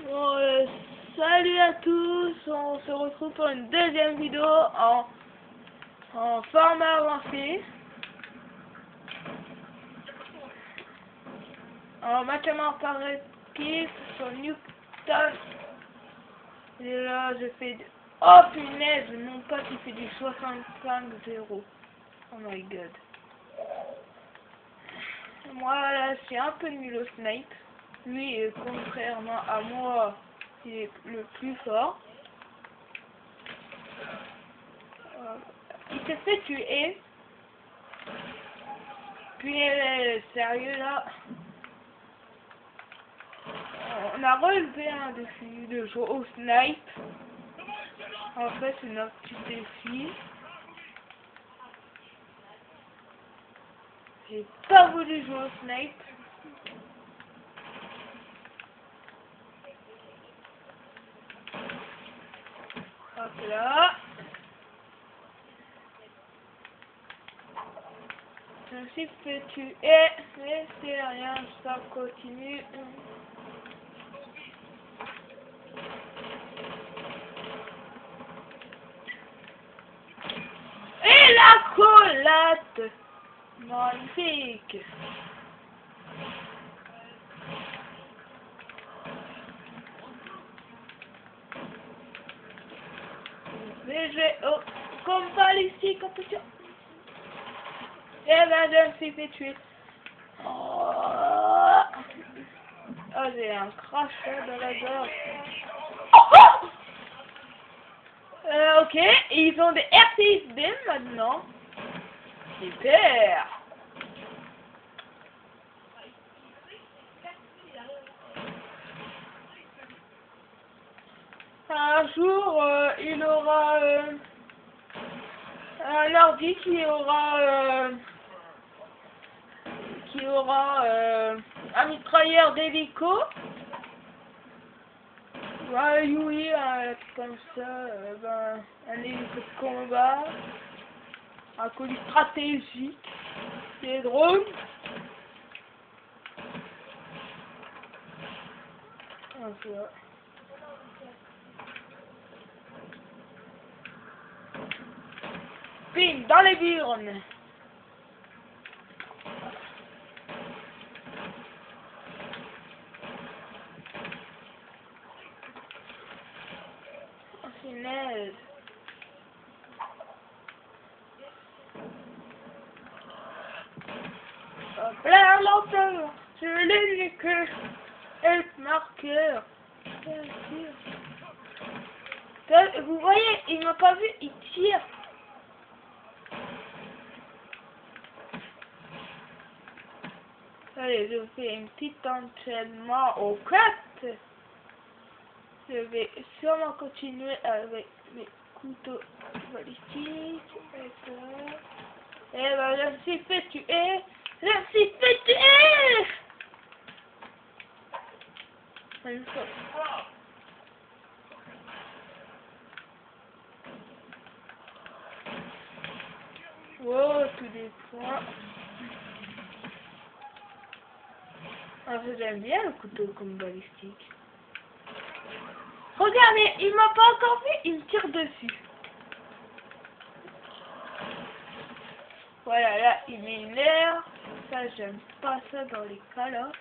Bon, salut à tous, on se retrouve pour une deuxième vidéo en format avancé. En matchement par équipe sur Newton. Et là, je fais... Oh punaise, mon pote il fait du 65-0. Oh my god. Moi là, je suis un peu nul au snipe. Lui, contrairement à moi, il est le plus fort. Il s'est fait tuer. Puis, sérieux là, on a relevé un défi de jouer au snipe. En fait, c'est notre petit défi. J'ai pas voulu jouer au snipe. Hop là. Je me suis fait tuer, mais c'est rien, ça continue. Et la collate! Magnifique! Mais comme balistique, attention! Et ben, je me suis fait tuer. Oh, j'ai un crachat dans la gorge. Ok, ils ont des RTXD maintenant. Super. Un jour, il aura un ordi qui aura un mitrailleur d'hélico. Oui, comme ça, un hélico de combat, un colis stratégique, des drones. Voilà. Ping dans les burnes. Oh, finesse. Hop là, lenteur. Je l'ai que help marqueur. Bien sûr. Vous voyez, il m'a pas vu, il tire. Allez, je fais un petit entraînement au 4. Je vais sûrement continuer avec mes couteaux balistiques. Et ben, je me suis fait tuer. Je me suis fait tuer. Une fois. Oh, tous des points. En fait, j'aime bien le couteau comme balistique. Regardez, il m'a pas encore vu, il me tire dessus. Voilà, là, il m'énerve. Ça, j'aime pas ça dans les Call of.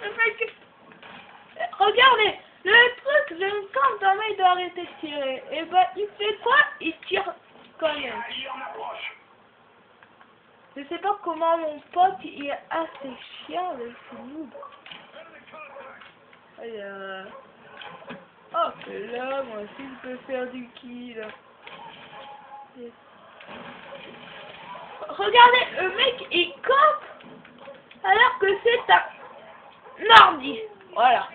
Le mec... Regardez, le truc, je me sens dans il doit arrêter de tirer. Et ben, il fait quoi? Il tire quand même. Je sais pas comment mon pote, il est assez chiant avec ce noob. Oh, que là, moi aussi, je peux faire du kill. Regardez, le mec, il campe alors que c'est un ordi. Voilà.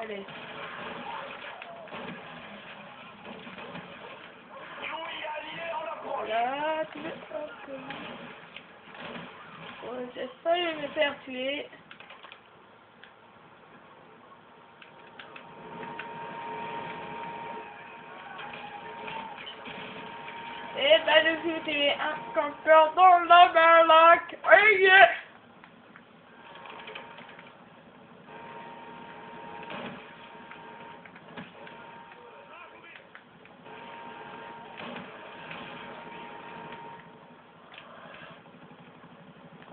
Allez. Voilà. Hop. Bon, j'ai failli me faire tuer. Et ben le jeu TV un campeur dans la baraque. Aïe!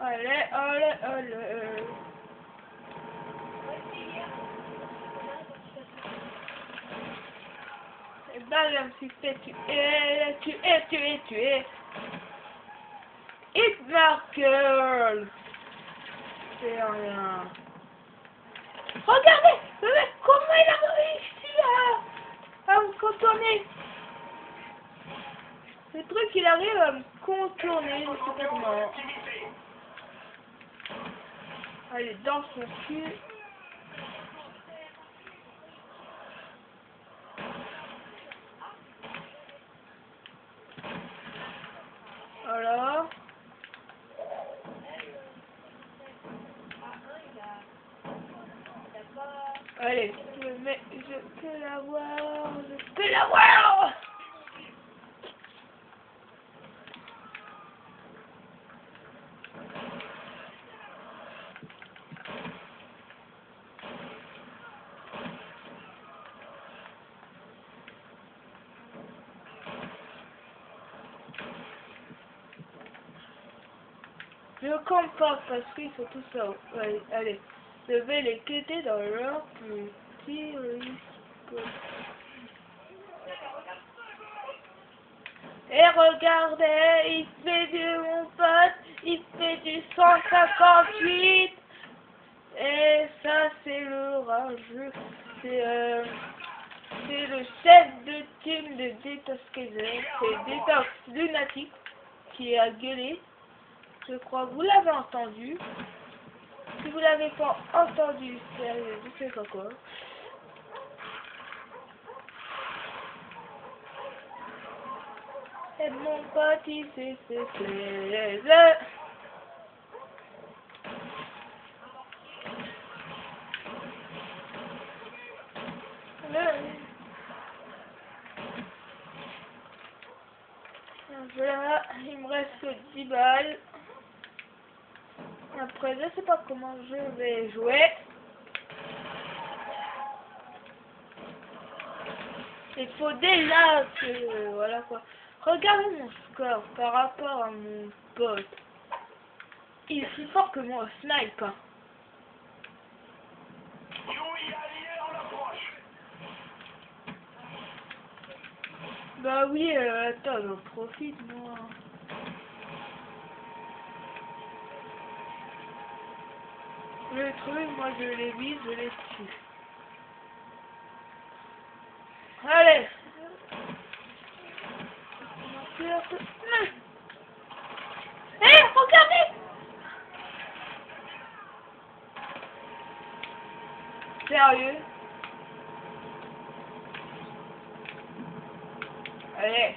Allez, allez, allez. Et ben je me suis fait tuer. Hit Marker. C'est rien. Regardez, le mec, comment il a réussi à me contourner. Le truc, il arrive à me contourner, je sais pas comment. Allez, dans son cul. Voilà. Allez, je peux l'avoir, je peux l'avoir. Je compte pas parce qu'ils sont tous là. Allez, allez, je vais les quitter dans leur petit risque. Et regardez, il fait du mon pote, il fait du 158. Et ça c'est le rageux. C'est le chef de team de Detox Kaiser. C'est Detox Lunatic qui a gueulé. Je crois que vous l'avez entendu. Si vous l'avez pas entendu, je sais pas quoi. Et mon pote il s'est fait plaisir. Voilà, il me reste que 10 balles. Après, je sais pas comment je vais jouer. Il faut déjà que... Voilà quoi. Regardez mon score par rapport à mon pote. Il est plus fort que moi au snipe. Hein. Bah oui, attends, j'en profite moi. Le truc, moi je les vise, je les tue. Allez. Hé, regardez. Sérieux? Allez.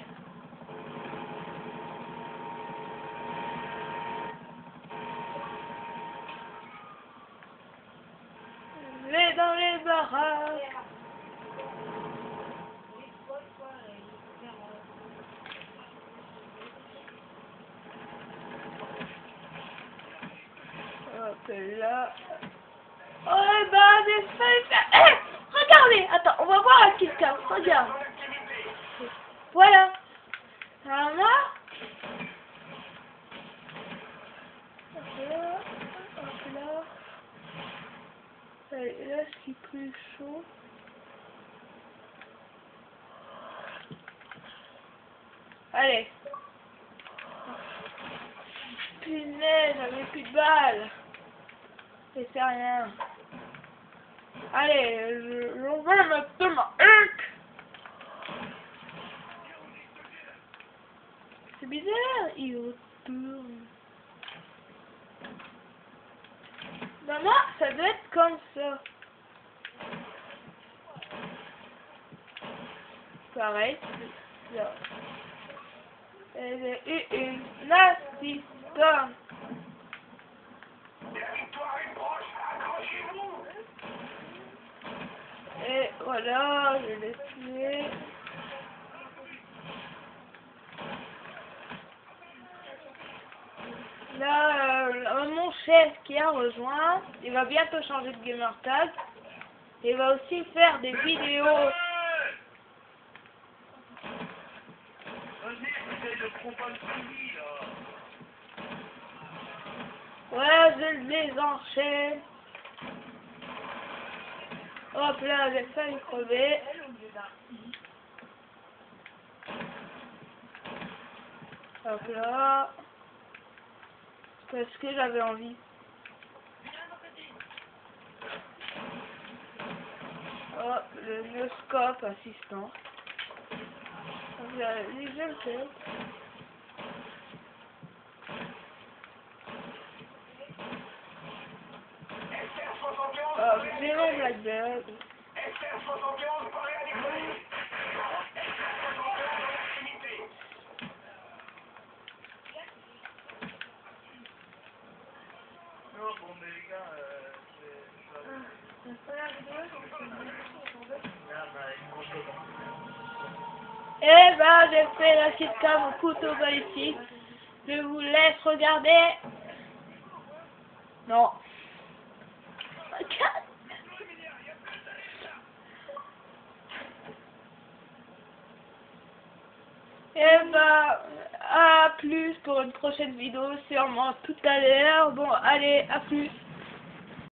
Je vais dans les baraques. Hop là. Oh bah des feuilles. Hé, regardez. Attends, on va voir à qui ça. Regarde. Voilà. Alors là. Hop là. Hop là. Allez, là, ce qui est plus chaud. Allez. Punaise, j'avais plus de balles. Et c'est rien. Allez, on va mettre ma huc. C'est bizarre, il retourne. Maman, ça doit être comme ça. Pareil, là. Elle a eu une assistante. Et voilà, je l'ai tué. chef qui a rejoint. Il va bientôt changer de gamer tag. Il va aussi faire des vidéos. Ouais, je les enchaîne. Hop là, j'ai failli crever. Hop là. Parce que j'avais envie. Hop, le noscope assistant. Je le fais. Hop, j'ai mon Blackbird. Et ben, j'ai fait la sitcom au couteau balistique. Je vous laisse regarder. Non. Et ben, à plus pour une prochaine vidéo, sûrement tout à l'heure. Bon, allez, à plus.